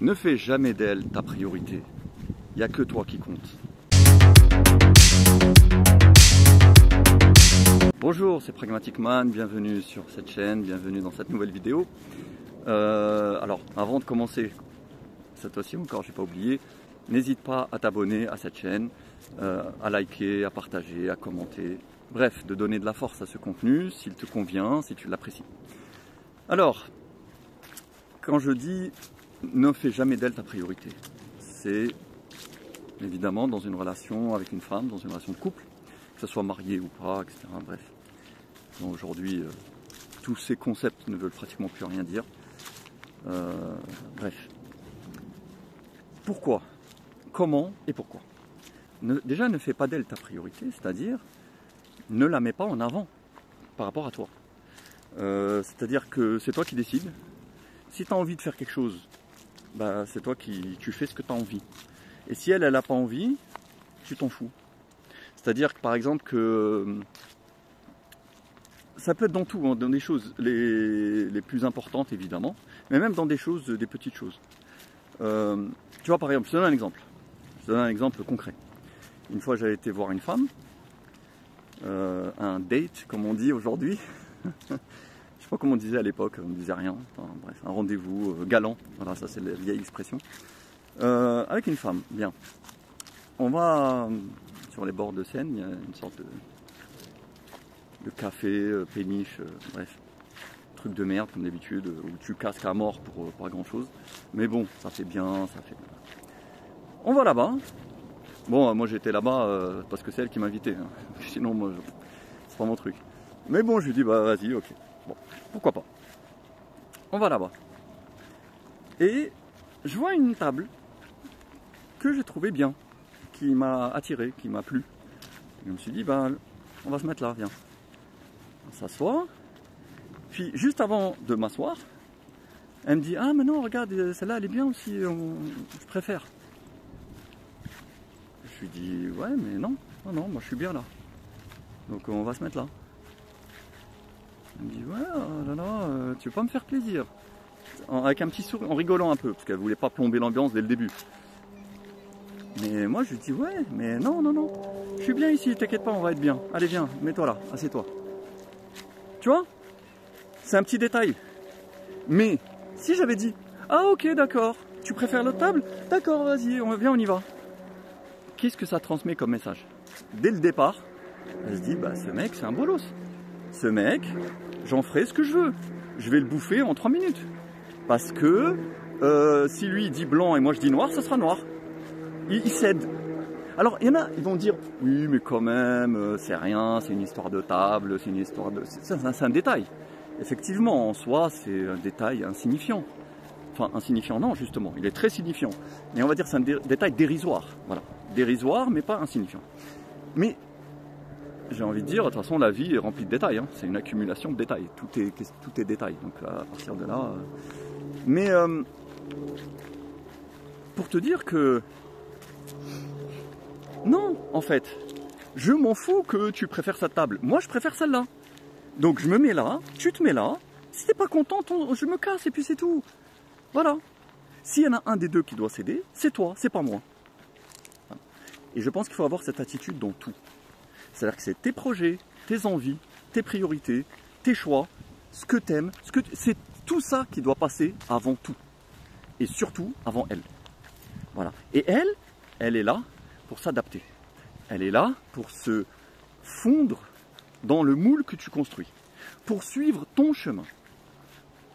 Ne fais jamais d'elle ta priorité. Il n'y a que toi qui compte. Bonjour, c'est Pragmatic Man, bienvenue sur cette chaîne, bienvenue dans cette nouvelle vidéo. Alors, avant de commencer, cette fois-ci encore, je n'ai pas oublié, n'hésite pas à t'abonner à cette chaîne, à liker, à partager, à commenter. Bref, de donner de la force à ce contenu, s'il te convient, si tu l'apprécies. Alors, quand je dis ne fais jamais d'elle ta priorité, c'est évidemment dans une relation avec une femme, dans une relation de couple, que ce soit marié ou pas, etc. Bref. Aujourd'hui, tous ces concepts ne veulent pratiquement plus rien dire. Bref. Pourquoi? Comment et pourquoi? Déjà, ne fais pas d'elle ta priorité, c'est-à-dire ne la mets pas en avant par rapport à toi. C'est-à-dire que c'est toi qui décides. Si tu as envie de faire quelque chose, bah, c'est toi tu fais ce que tu as envie. Et si elle n'a pas envie, tu t'en fous. C'est-à-dire que par exemple que ça peut être dans tout, hein, dans des choses les plus importantes évidemment, mais même dans des choses, des petites choses. Tu vois, par exemple, je te donne un exemple. Je te donne un exemple concret. Une fois j'avais été voir une femme, un date comme on dit aujourd'hui. Je sais pas comment on disait à l'époque, on ne disait rien. Enfin, bref, un rendez-vous galant, voilà, ça c'est la vieille expression. Avec une femme, bien. On va sur les bords de Seine, il y a une sorte de café, péniche, bref. Truc de merde comme d'habitude, où tu casques à mort pour pas grand chose. Mais bon, ça fait bien, ça fait bien. On va là-bas. Bon, moi j'étais là-bas parce que c'est elle qui m'invitait. Hein. Sinon, moi, c'est pas mon truc. Mais bon, je lui dis, bah vas-y, ok. Bon, pourquoi pas. On va là-bas. Et je vois une table que j'ai trouvée bien, qui m'a attiré, qui m'a plu. Et je me suis dit, bah, on va se mettre là, viens. On s'assoit. Puis, juste avant de m'asseoir, elle me dit, ah, mais non, regarde, celle-là, elle est bien aussi, je préfère. Je lui dis, ouais, mais non, non, moi je suis bien là. Donc, on va se mettre là. Elle me dit, ouais, oh là là, tu veux pas me faire plaisir? Avec un petit sourire, en rigolant un peu, parce qu'elle voulait pas plomber l'ambiance dès le début. Mais moi, je lui dis, ouais, mais non, non, non, je suis bien ici, t'inquiète pas, on va être bien. Allez, viens, mets-toi là, assieds-toi. Tu vois? C'est un petit détail. Mais, si j'avais dit, ah ok, d'accord, tu préfères l'autre table? D'accord, vas-y, viens, on y va. Qu'est-ce que ça transmet comme message? Dès le départ, elle se dit, bah ce mec, c'est un bolos. Ce mec, j'en ferai ce que je veux. Je vais le bouffer en 3 minutes. Parce que si lui il dit blanc et moi je dis noir, ça sera noir. Il cède. Alors il y en a, ils vont dire, oui mais quand même, c'est rien, c'est une histoire de table, c'est une histoire de... C'est un détail. Effectivement, en soi, c'est un détail insignifiant. Enfin, insignifiant, non, justement, il est très signifiant. Mais on va dire que c'est un détail dérisoire. Voilà. Dérisoire, mais pas insignifiant. Mais j'ai envie de dire, de toute façon, la vie est remplie de détails. Hein. C'est une accumulation de détails. Tout est détail. Donc, à partir de là... Mais, pour te dire que... Non, en fait. Je m'en fous que tu préfères cette table. Moi, je préfère celle-là. Donc, je me mets là, tu te mets là. Si t'es pas content, je me casse et puis c'est tout. Voilà. S'il y en a un des deux qui doit céder, c'est toi, c'est pas moi. Et je pense qu'il faut avoir cette attitude dans tout. C'est-à-dire que c'est tes projets, tes envies, tes priorités, tes choix, ce que t'aimes, c'est tout ça qui doit passer avant tout. Et surtout avant elle. Voilà. Et elle est là pour s'adapter. Elle est là pour se fondre dans le moule que tu construis. Pour suivre ton chemin.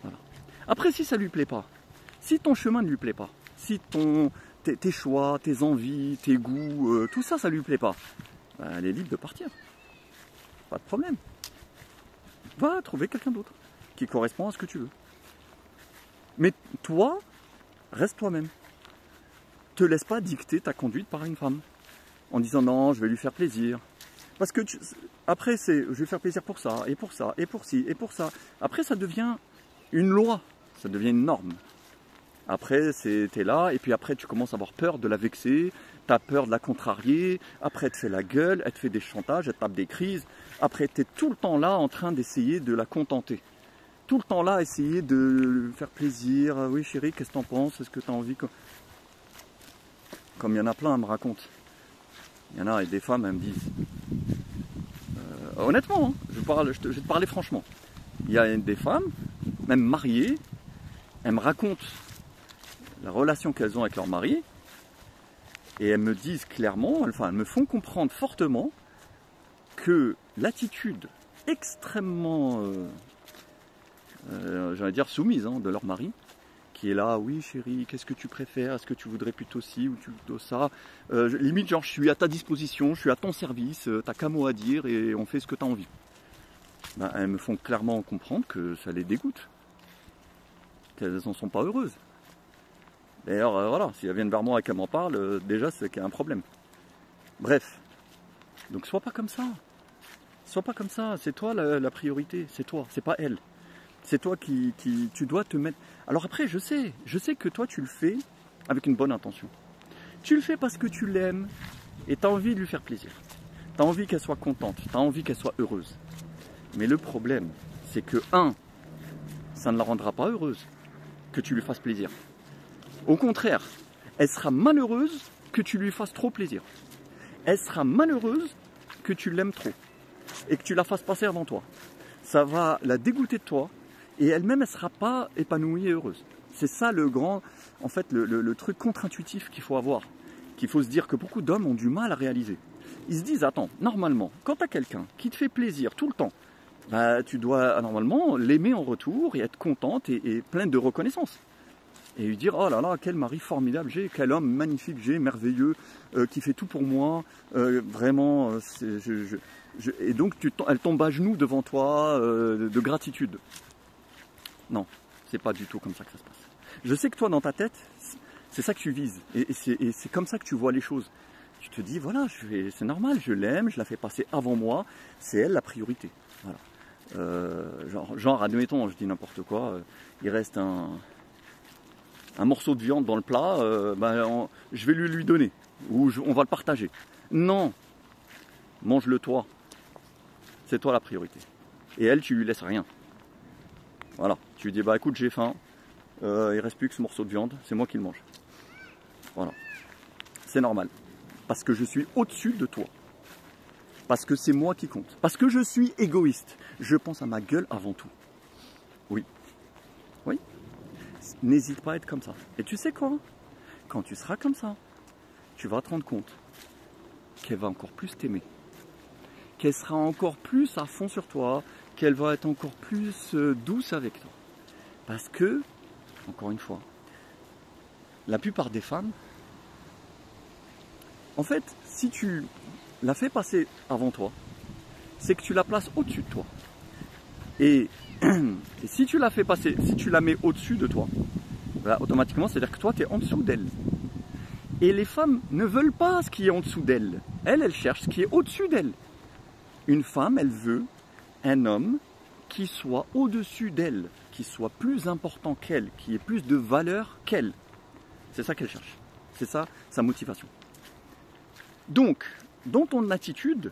Voilà. Après, si ça lui plaît pas, si ton chemin ne lui plaît pas, si tes choix, tes envies, tes goûts, tout ça, ça lui plaît pas, bah, elle est libre de partir. Pas de problème. Va trouver quelqu'un d'autre qui correspond à ce que tu veux. Mais toi, reste toi-même. Te laisse pas dicter ta conduite par une femme. En disant non, je vais lui faire plaisir. Parce que après, je vais lui faire plaisir pour ça, et pour ça, et pour ci, et pour ça. Après, ça devient une loi, ça devient une norme. Après, t'es là, et puis après, tu commences à avoir peur de la vexer, tu as peur de la contrarier, après, elle te fait la gueule, elle te fait des chantages, elle te tape des crises. Après, tu es tout le temps là en train d'essayer de la contenter. tout le temps là à essayer de lui faire plaisir. Oui chérie, qu'est-ce que t'en penses? Est-ce que t'as envie? Comme il y en a plein, elles me racontent. Il y en a, et des femmes, elles me disent. Honnêtement, hein, je vais te parler franchement. Il y a des femmes, même mariées, elles me racontent la relation qu'elles ont avec leur mari, et elles me disent clairement, enfin elles me font comprendre fortement que l'attitude extrêmement, j'allais dire soumise hein, de leur mari, qui est là, oui chérie, qu'est-ce que tu préfères, est-ce que tu voudrais plutôt ci ou plutôt ça, limite genre je suis à ta disposition, je suis à ton service, t'as qu'un mot à dire et on fait ce que t'as envie. Ben, elles me font clairement comprendre que ça les dégoûte, qu'elles n'en sont pas heureuses. D'ailleurs, voilà, si elles viennent vers moi et qu'elles m'en parlent, déjà c'est qu'il y a un problème. Bref, donc sois pas comme ça. Sois pas comme ça, c'est toi la priorité, c'est toi, c'est pas elle. C'est toi qui tu dois te mettre... Alors après, je sais que toi tu le fais avec une bonne intention. Tu le fais parce que tu l'aimes et tu as envie de lui faire plaisir. Tu as envie qu'elle soit contente, tu as envie qu'elle soit heureuse. Mais le problème, c'est que, ça ne la rendra pas heureuse que tu lui fasses plaisir. Au contraire, elle sera malheureuse que tu lui fasses trop plaisir. Elle sera malheureuse que tu l'aimes trop et que tu la fasses passer avant toi. Ça va la dégoûter de toi et elle-même, elle ne sera pas épanouie et heureuse. C'est ça le grand, en fait, le truc contre-intuitif qu'il faut avoir, qu'il faut se dire que beaucoup d'hommes ont du mal à réaliser. Ils se disent, attends, normalement, quand tu as quelqu'un qui te fait plaisir tout le temps, bah, tu dois normalement l'aimer en retour et être contente et pleine de reconnaissance. Et lui dire, oh là là, quel mari formidable j'ai, quel homme magnifique j'ai, merveilleux, qui fait tout pour moi, vraiment, et donc elle tombe à genoux devant toi de gratitude. Non, c'est pas du tout comme ça que ça se passe. Je sais que toi, dans ta tête, c'est ça que tu vises, et c'est comme ça que tu vois les choses. Tu te dis, voilà, c'est normal, je l'aime, je la fais passer avant moi, c'est elle la priorité. Voilà. Genre, admettons, je dis n'importe quoi, il reste un morceau de viande dans le plat, je vais lui donner, ou on va le partager. Non, mange-le toi, c'est toi la priorité. Et elle, tu lui laisses rien. Voilà, tu lui dis, bah écoute, j'ai faim, il reste plus que ce morceau de viande, c'est moi qui le mange. Voilà, c'est normal, parce que je suis au-dessus de toi. Parce que c'est moi qui compte. Parce que je suis égoïste. Je pense à ma gueule avant tout. Oui. Oui. N'hésite pas à être comme ça. Et tu sais quoi? Quand tu seras comme ça, tu vas te rendre compte qu'elle va encore plus t'aimer. Qu'elle sera encore plus à fond sur toi. Qu'elle va être encore plus douce avec toi. Parce que, encore une fois, la plupart des femmes, en fait, si tu la fais passer avant toi, c'est que tu la places au-dessus de toi. Et si tu la fais passer, si tu la mets au-dessus de toi, bah, automatiquement, c'est-à-dire que toi, tu es en dessous d'elle. Et les femmes ne veulent pas ce qui est en dessous d'elle. Elles cherchent ce qui est au-dessus d'elle. Une femme, elle veut un homme qui soit au-dessus d'elle, qui soit plus important qu'elle, qui ait plus de valeur qu'elle. C'est ça qu'elle cherche. C'est ça, sa motivation. Donc, dans ton attitude,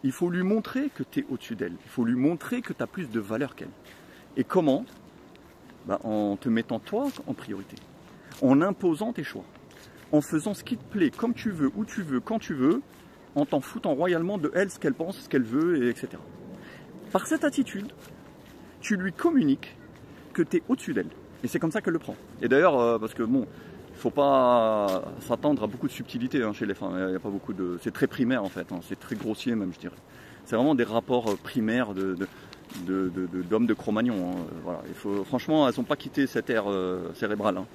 il faut lui montrer que tu es au-dessus d'elle. Il faut lui montrer que tu as plus de valeur qu'elle. Et comment? Bah, en te mettant toi en priorité. En imposant tes choix. En faisant ce qui te plaît, comme tu veux, où tu veux, quand tu veux. En t'en foutant royalement de elle, ce qu'elle pense, ce qu'elle veut, etc. Par cette attitude, tu lui communiques que tu es au-dessus d'elle. Et c'est comme ça qu'elle le prend. Et d'ailleurs, parce que bon... Il ne faut pas s'attendre à beaucoup de subtilité chez les femmes. Il y a pas beaucoup de... C'est très primaire en fait, hein. C'est très grossier même je dirais. C'est vraiment des rapports primaires d'hommes de Cro-Magnon. Hein. Voilà. Franchement, elles n'ont pas quitté cette ère cérébrale. Hein.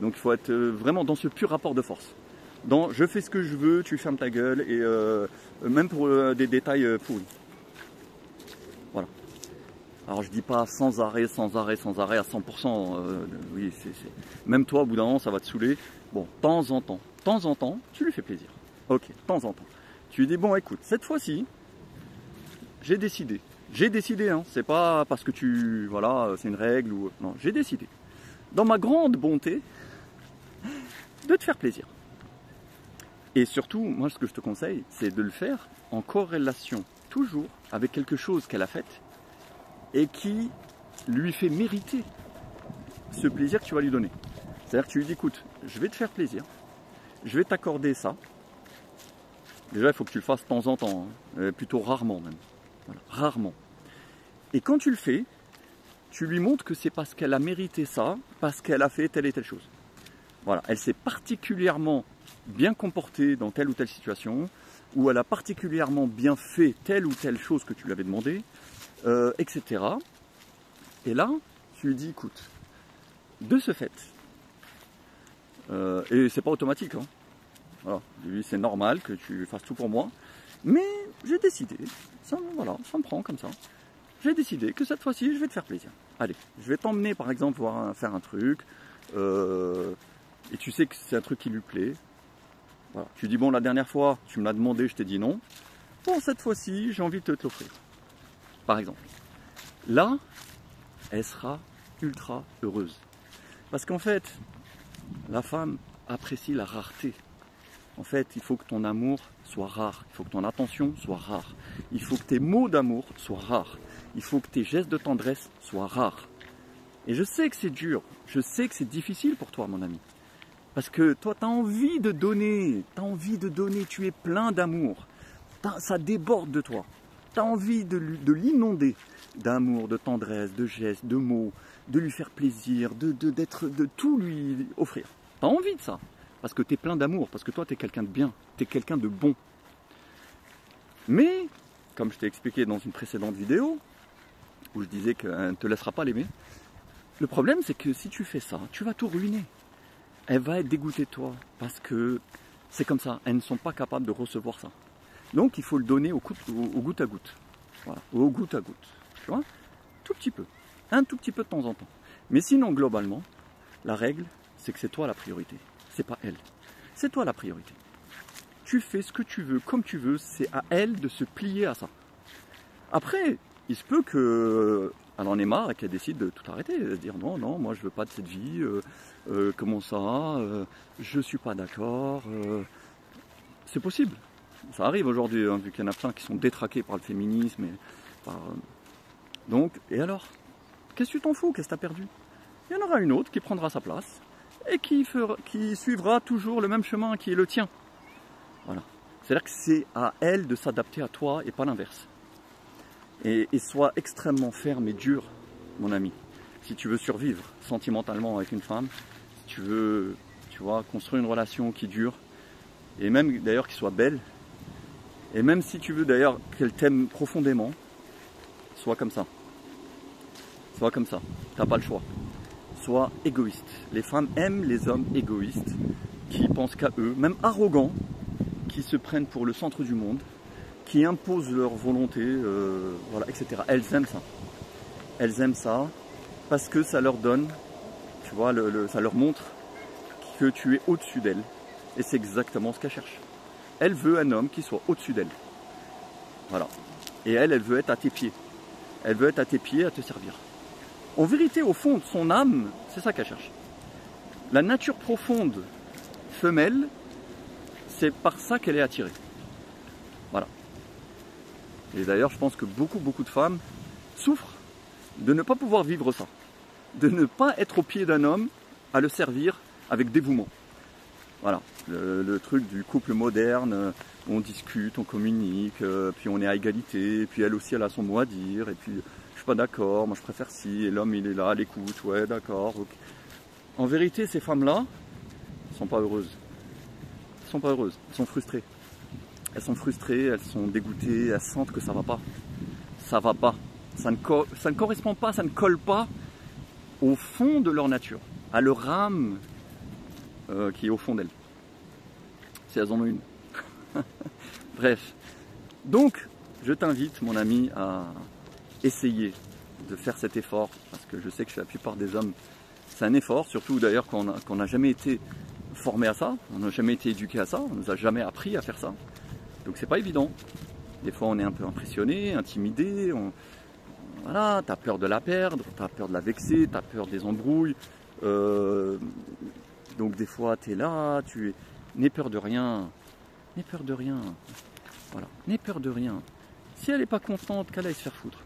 Donc il faut être vraiment dans ce pur rapport de force. Dans je fais ce que je veux, tu fermes ta gueule, et même pour des détails pourris. Voilà. Alors je dis pas sans arrêt à 100%, oui, même toi au bout d'un moment ça va te saouler. Bon, de temps en temps, tu lui fais plaisir. Ok, de temps en temps. Tu lui dis, bon écoute, cette fois-ci, j'ai décidé, hein, c'est pas parce que voilà, c'est une règle ou... Non, j'ai décidé, dans ma grande bonté, de te faire plaisir. Et surtout, moi ce que je te conseille, c'est de le faire en corrélation toujours avec quelque chose qu'elle a fait et qui lui fais mériter ce plaisir que tu vas lui donner. C'est-à-dire que tu lui dis, écoute, je vais te faire plaisir, je vais t'accorder ça. Déjà, il faut que tu le fasses de temps en temps, hein, plutôt rarement même. Voilà, rarement. Et quand tu le fais, tu lui montres que c'est parce qu'elle a mérité ça, parce qu'elle a fait telle et telle chose. Voilà, elle s'est particulièrement bien comportée dans telle ou telle situation, ou elle a particulièrement bien fait telle ou telle chose que tu lui avais demandé, etc. Et là, tu lui dis, écoute, de ce fait, et c'est pas automatique, hein. Voilà, lui c'est normal que tu fasses tout pour moi, mais j'ai décidé, ça, voilà, ça me prend comme ça, j'ai décidé que cette fois-ci je vais te faire plaisir. Allez, je vais t'emmener par exemple faire un truc, et tu sais que c'est un truc qui lui plaît. Voilà. Tu dis bon, la dernière fois tu me l'as demandé, je t'ai dit non, bon cette fois-ci j'ai envie de te l'offrir, par exemple. Là, elle sera ultra heureuse, parce qu'en fait, la femme apprécie la rareté. En fait, il faut que ton amour soit rare, il faut que ton attention soit rare, il faut que tes mots d'amour soient rares, il faut que tes gestes de tendresse soient rares. Et je sais que c'est dur, je sais que c'est difficile pour toi, mon ami, parce que toi, tu as envie de donner, tu es plein d'amour, ça déborde de toi, tu as envie de l'inonder d'amour, de tendresse, de gestes, de mots, de lui faire plaisir, de tout lui offrir. Tu as envie de ça. Parce que tu es plein d'amour, parce que toi tu es quelqu'un de bien, tu es quelqu'un de bon. Mais, comme je t'ai expliqué dans une précédente vidéo, où je disais qu'elle ne te laissera pas l'aimer, le problème c'est que si tu fais ça, tu vas tout ruiner. Elle va être dégoûtée de toi, parce que c'est comme ça, elles ne sont pas capables de recevoir ça. Donc il faut le donner au goutte à goutte. Voilà, au goutte à goutte. Tu vois, tout petit peu, un tout petit peu de temps en temps. Mais sinon, globalement, la règle, c'est que c'est toi la priorité. C'est pas elle, c'est toi la priorité. Tu fais ce que tu veux, comme tu veux, c'est à elle de se plier à ça. Après, il se peut qu'elle en ait marre et qu'elle décide de tout arrêter, de dire non, non, moi je veux pas de cette vie, comment ça, je suis pas d'accord. C'est possible, ça arrive aujourd'hui, hein, vu qu'il y en a plein qui sont détraqués par le féminisme. Donc, et alors? Qu'est-ce que tu t'en fous? Qu'est-ce que tu as perdu? Il y en aura une autre qui prendra sa place et qui suivra toujours le même chemin qui est le tien. Voilà. C'est-à-dire que c'est à elle de s'adapter à toi et pas l'inverse. Et sois extrêmement ferme et dur, mon ami. Si tu veux survivre sentimentalement avec une femme, si tu veux, tu vois, construire une relation qui dure, et même d'ailleurs qui soit belle, et même si tu veux d'ailleurs qu'elle t'aime profondément, sois comme ça. Sois comme ça, t'as pas le choix. Sois égoïste. Les femmes aiment les hommes égoïstes, qui pensent qu'à eux, même arrogants, qui se prennent pour le centre du monde, qui imposent leur volonté, voilà, etc. Elles aiment ça. Elles aiment ça parce que ça leur donne, tu vois, ça leur montre que tu es au-dessus d'elles. Et c'est exactement ce qu'elle cherche. Elle veut un homme qui soit au-dessus d'elle. Voilà. Et elle veut être à tes pieds. Elle veut être à tes pieds, à te servir. En vérité, au fond de son âme, c'est ça qu'elle cherche. La nature profonde femelle, c'est par ça qu'elle est attirée. Voilà. Et d'ailleurs, je pense que beaucoup de femmes souffrent de ne pas pouvoir vivre ça. De ne pas être au pied d'un homme, à le servir avec dévouement. Voilà. Le truc du couple moderne, on discute, on communique, puis on est à égalité, puis elle aussi elle a son mot à dire, et puis je suis pas d'accord, moi je préfère ci, et l'homme il est là à l'écoute, ouais d'accord. Okay. En vérité, ces femmes-là ne sont pas heureuses. Elles sont pas heureuses, elles sont frustrées. Elles sont frustrées, elles sont dégoûtées, elles sentent que ça va pas. Ça va pas. Ça ne correspond pas, ça ne colle pas au fond de leur nature, à leur âme qui est au fond d'elles. Si elles en ont une. Bref. Donc, je t'invite, mon ami, à essayer de faire cet effort, parce que je sais que chez la plupart des hommes, c'est un effort, surtout d'ailleurs qu'on n'a jamais été formé à ça, on n'a jamais été éduqué à ça, on ne nous a jamais appris à faire ça. Donc c'est pas évident. Des fois on est un peu impressionné, intimidé, voilà, t'as peur de la perdre, t'as peur de la vexer, t'as peur des embrouilles. Donc des fois t'es là, n'aie peur de rien, n'aie peur de rien. Voilà, n'aie peur de rien. Si elle n'est pas contente, qu'elle aille se faire foutre.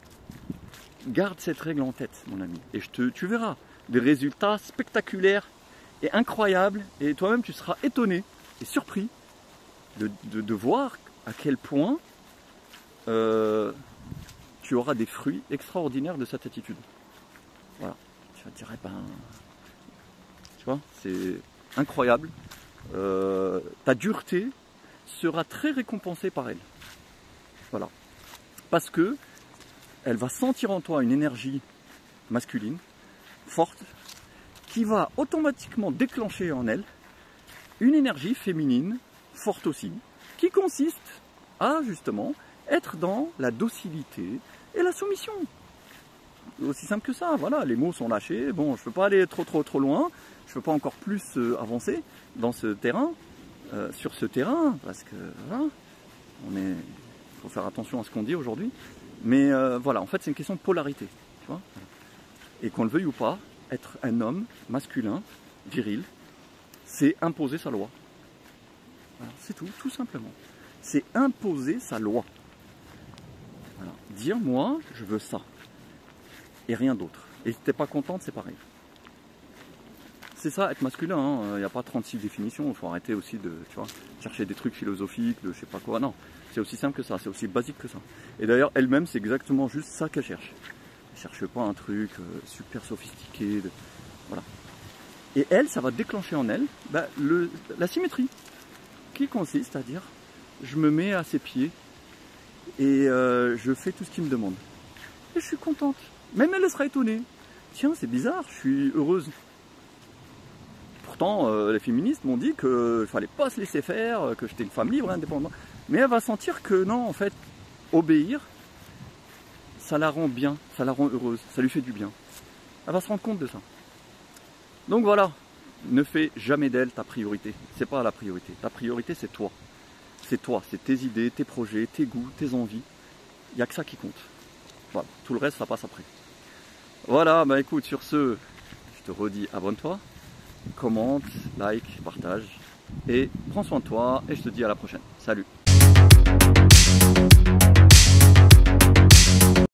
Garde cette règle en tête, mon ami, et tu verras des résultats spectaculaires et incroyables, et toi-même tu seras étonné et surpris de voir à quel point tu auras des fruits extraordinaires de cette attitude. Voilà, tu vas te dire, tu vois, c'est incroyable. Ta dureté sera très récompensée par elle. Voilà, parce que elle va sentir en toi une énergie masculine, forte, qui va automatiquement déclencher en elle une énergie féminine, forte aussi, qui consiste à justement être dans la docilité et la soumission. Aussi simple que ça, voilà, les mots sont lâchés, bon, je ne peux pas aller trop loin, je ne peux pas encore plus avancer dans ce terrain, sur ce terrain, parce que voilà, faut faire attention à ce qu'on dit aujourd'hui. Mais voilà, en fait, c'est une question de polarité. Tu vois, et qu'on le veuille ou pas, être un homme masculin, viril, c'est imposer sa loi. Voilà, c'est tout simplement. C'est imposer sa loi. Voilà. Dire, moi, je veux ça. Et rien d'autre. Et si t'es pas contente, c'est pareil. C'est ça, être masculin. Il n'y a pas 36 définitions. Il faut arrêter aussi de chercher des trucs philosophiques, de je sais pas quoi. Non. C'est aussi simple que ça, c'est aussi basique que ça. Et d'ailleurs, elle-même, c'est exactement juste ça qu'elle cherche. Elle ne cherche pas un truc super sophistiqué. Voilà. Et elle, ça va déclencher en elle la symétrie, qui consiste à dire, je me mets à ses pieds et je fais tout ce qu'il me demande. Et je suis contente. Même elle sera étonnée. Tiens, c'est bizarre, je suis heureuse. Pourtant, les féministes m'ont dit qu'il ne fallait pas se laisser faire, que j'étais une femme libre, indépendante. Mais elle va sentir que non, en fait, obéir, ça la rend bien, ça la rend heureuse, ça lui fait du bien. Elle va se rendre compte de ça. Donc voilà, ne fais jamais d'elle ta priorité. C'est pas la priorité. Ta priorité, c'est toi. C'est toi, c'est tes idées, tes projets, tes goûts, tes envies. Il n'y a que ça qui compte. Voilà, tout le reste, ça passe après. Voilà, bah écoute, sur ce, je te redis, abonne-toi, commente, like, partage. Et prends soin de toi et je te dis à la prochaine. Salut!